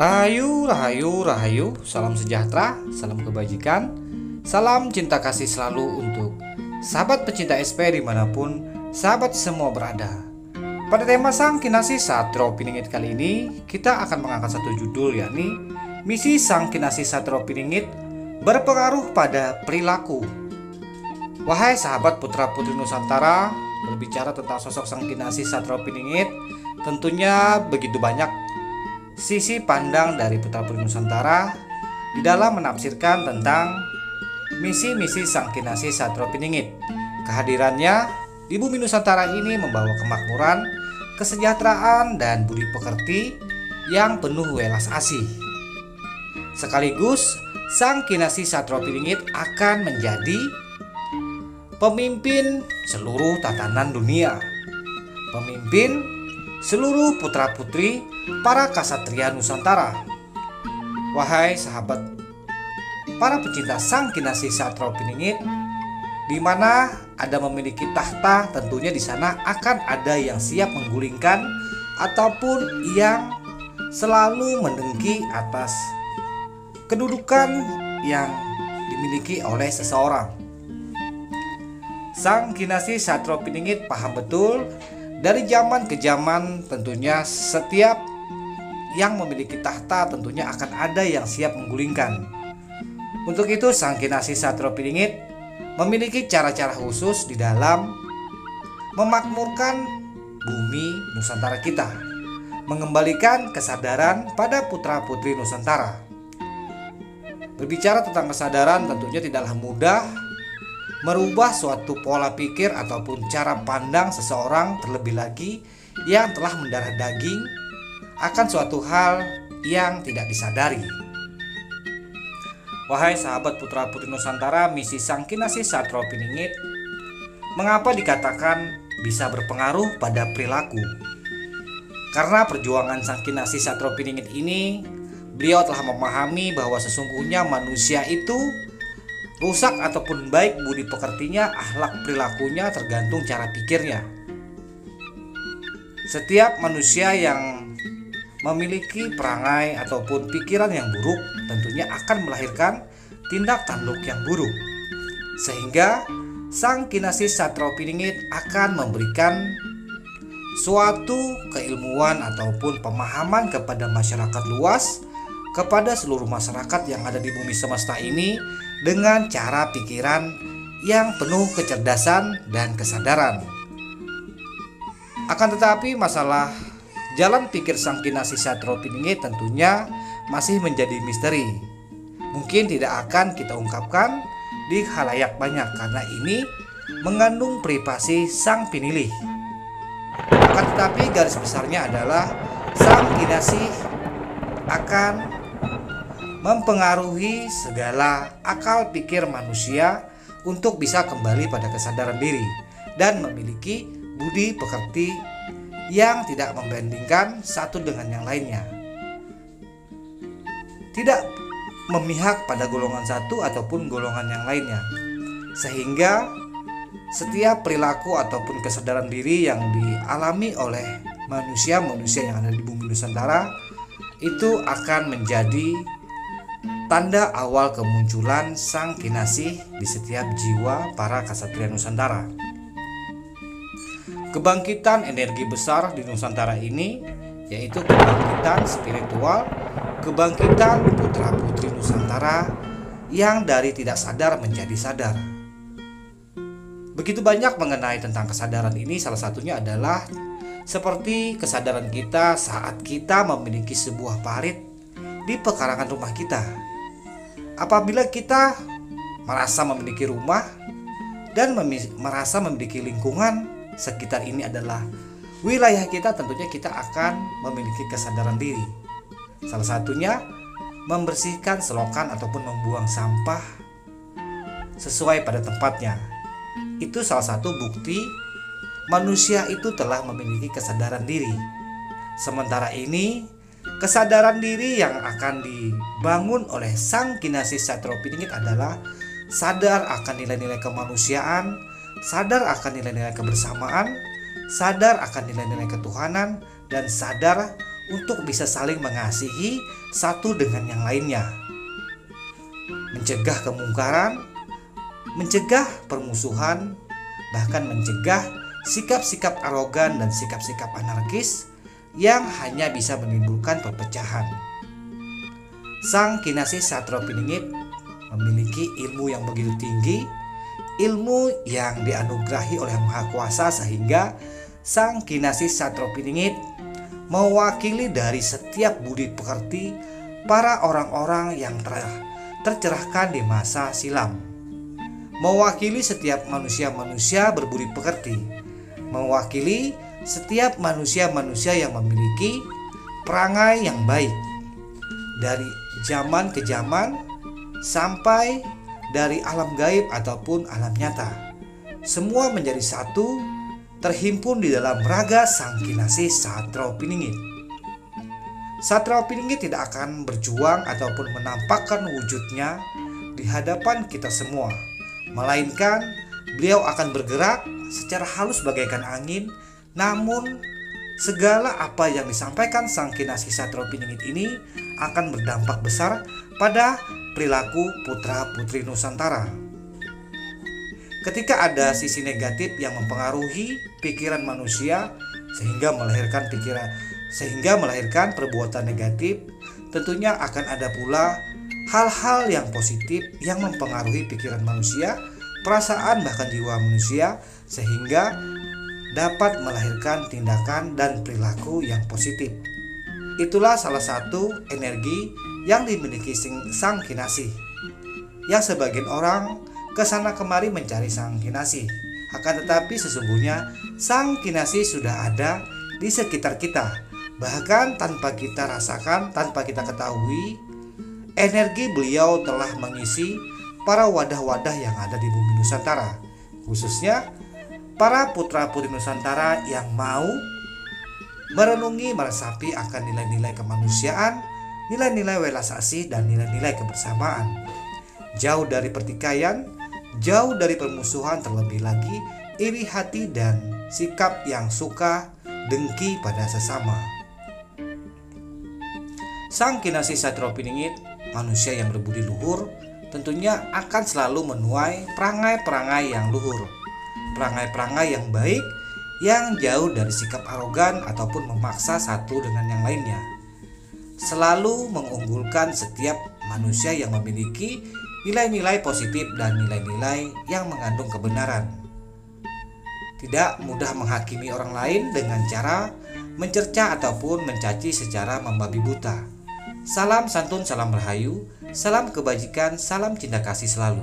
Rahayu, rahayu, rahayu, salam sejahtera, salam kebajikan, salam cinta kasih selalu untuk sahabat pecinta SP dimanapun sahabat semua berada. Pada tema Sang Kinasih Satrio Piningit kali ini, kita akan mengangkat satu judul, yakni Misi Sang Kinasih Satrio Piningit berpengaruh pada perilaku. Wahai sahabat putra putri Nusantara, berbicara tentang sosok Sang Kinasih Satrio Piningit, tentunya begitu banyak sisi pandang dari putra putri Nusantara di dalam menafsirkan tentang misi-misi Sang Kinasih Satrio Piningit. Kehadirannya di bumi Nusantara ini membawa kemakmuran, kesejahteraan, dan budi pekerti yang penuh welas asih. Sekaligus, Sang Kinasih Satrio Piningit akan menjadi pemimpin seluruh tatanan dunia, pemimpin seluruh putra-putri para kasatria Nusantara. Wahai sahabat, para pecinta Sang Kinasih Satrio Piningit, di mana ada memiliki tahta, tentunya di sana akan ada yang siap menggulingkan ataupun yang selalu mendengki atas kedudukan yang dimiliki oleh seseorang. Sang Kinasih Satrio Piningit paham betul dari zaman ke zaman, tentunya setiap yang memiliki tahta tentunya akan ada yang siap menggulingkan. Untuk itu Sang Kinasih Satrio Piningit memiliki cara-cara khusus di dalam memakmurkan bumi Nusantara kita, mengembalikan kesadaran pada putra-putri Nusantara. Berbicara tentang kesadaran tentunya tidaklah mudah merubah suatu pola pikir ataupun cara pandang seseorang, terlebih lagi yang telah mendarah daging akan suatu hal yang tidak disadari. Wahai sahabat putra putri Nusantara, misi Sang Kinasih Satrio Piningit mengapa dikatakan bisa berpengaruh pada perilaku? Karena perjuangan Sang Kinasih Satrio Piningit ini, beliau telah memahami bahwa sesungguhnya manusia itu rusak ataupun baik budi pekertinya, akhlak perilakunya tergantung cara pikirnya. Setiap manusia yang memiliki perangai ataupun pikiran yang buruk tentunya akan melahirkan tindak tanduk yang buruk. Sehingga Sang Kinasih Satrio Piningit akan memberikan suatu keilmuan ataupun pemahaman kepada masyarakat luas, kepada seluruh masyarakat yang ada di bumi semesta ini dengan cara pikiran yang penuh kecerdasan dan kesadaran. Akan tetapi masalah jalan pikir Sang Kinasih Satrio Piningit tentunya masih menjadi misteri. Mungkin tidak akan kita ungkapkan di khalayak banyak karena ini mengandung privasi sang pinilih. Akan tetapi garis besarnya adalah Sang Kinasih akan mempengaruhi segala akal pikir manusia untuk bisa kembali pada kesadaran diri dan memiliki budi pekerti yang tidak membandingkan satu dengan yang lainnya, tidak memihak pada golongan satu ataupun golongan yang lainnya, sehingga setiap perilaku ataupun kesadaran diri yang dialami oleh manusia-manusia yang ada di bumi Nusantara itu akan menjadi tanda awal kemunculan Sang Kinasih di setiap jiwa para kasatria Nusantara. Kebangkitan energi besar di Nusantara ini yaitu kebangkitan spiritual, kebangkitan putra-putri Nusantara yang dari tidak sadar menjadi sadar. Begitu banyak mengenai tentang kesadaran ini, salah satunya adalah seperti kesadaran kita saat kita memiliki sebuah parit di pekarangan rumah kita. Apabila kita merasa memiliki rumah dan merasa memiliki lingkungan sekitar ini adalah wilayah kita, tentunya kita akan memiliki kesadaran diri. Salah satunya membersihkan selokan ataupun membuang sampah sesuai pada tempatnya. Itu salah satu bukti manusia itu telah memiliki kesadaran diri. Sementara ini, kesadaran diri yang akan dibangun oleh Sang Kinasih Satrio Piningit adalah sadar akan nilai-nilai kemanusiaan, sadar akan nilai-nilai kebersamaan, sadar akan nilai-nilai ketuhanan, dan sadar untuk bisa saling mengasihi satu dengan yang lainnya, mencegah kemungkaran, mencegah permusuhan, bahkan mencegah sikap-sikap arogan dan sikap-sikap anarkis yang hanya bisa menimbulkan perpecahan. Sang Kinasih Satropiningit memiliki ilmu yang begitu tinggi, ilmu yang dianugerahi oleh Yang Maha Kuasa, sehingga Sang Kinasih Satropiningit mewakili dari setiap budi pekerti para orang-orang yang tercerahkan di masa silam, mewakili setiap manusia-manusia berbudi pekerti, mewakili setiap manusia-manusia yang memiliki perangai yang baik dari zaman ke zaman sampai dari alam gaib ataupun alam nyata. Semua menjadi satu, terhimpun di dalam raga Sang Kinasih Satropiningit. Satropiningit tidak akan berjuang ataupun menampakkan wujudnya di hadapan kita semua, melainkan beliau akan bergerak secara halus bagaikan angin. Namun segala apa yang disampaikan Sang Kinasih Satropiningit ini akan berdampak besar pada perilaku putra-putri Nusantara. Ketika ada sisi negatif yang mempengaruhi pikiran manusia sehingga melahirkan perbuatan negatif, tentunya akan ada pula hal-hal yang positif yang mempengaruhi pikiran manusia, perasaan bahkan jiwa manusia, sehingga dapat melahirkan tindakan dan perilaku yang positif. Itulah salah satu energi yang dimiliki Sang Kinasih, yang sebagian orang kesana kemari mencari Sang Kinasih. Akan tetapi sesungguhnya Sang Kinasih sudah ada di sekitar kita. Bahkan tanpa kita rasakan, tanpa kita ketahui, energi beliau telah mengisi para wadah-wadah yang ada di bumi Nusantara, khususnya para putra-putri Nusantara yang mau merenungi, meresapi akan nilai-nilai kemanusiaan, nilai-nilai welas asih, dan nilai-nilai kebersamaan. Jauh dari pertikaian, jauh dari permusuhan, terlebih lagi iri hati dan sikap yang suka dengki pada sesama. Sang Kinasih Satropiningit, manusia yang berbudi luhur, tentunya akan selalu menuai perangai-perangai yang luhur, perangai-perangai yang baik, yang jauh dari sikap arogan ataupun memaksa satu dengan yang lainnya. Selalu mengunggulkan setiap manusia yang memiliki nilai-nilai positif dan nilai-nilai yang mengandung kebenaran. Tidak mudah menghakimi orang lain dengan cara mencerca ataupun mencaci secara membabi buta. Salam santun, salam rahayu, salam kebajikan, salam cinta kasih selalu.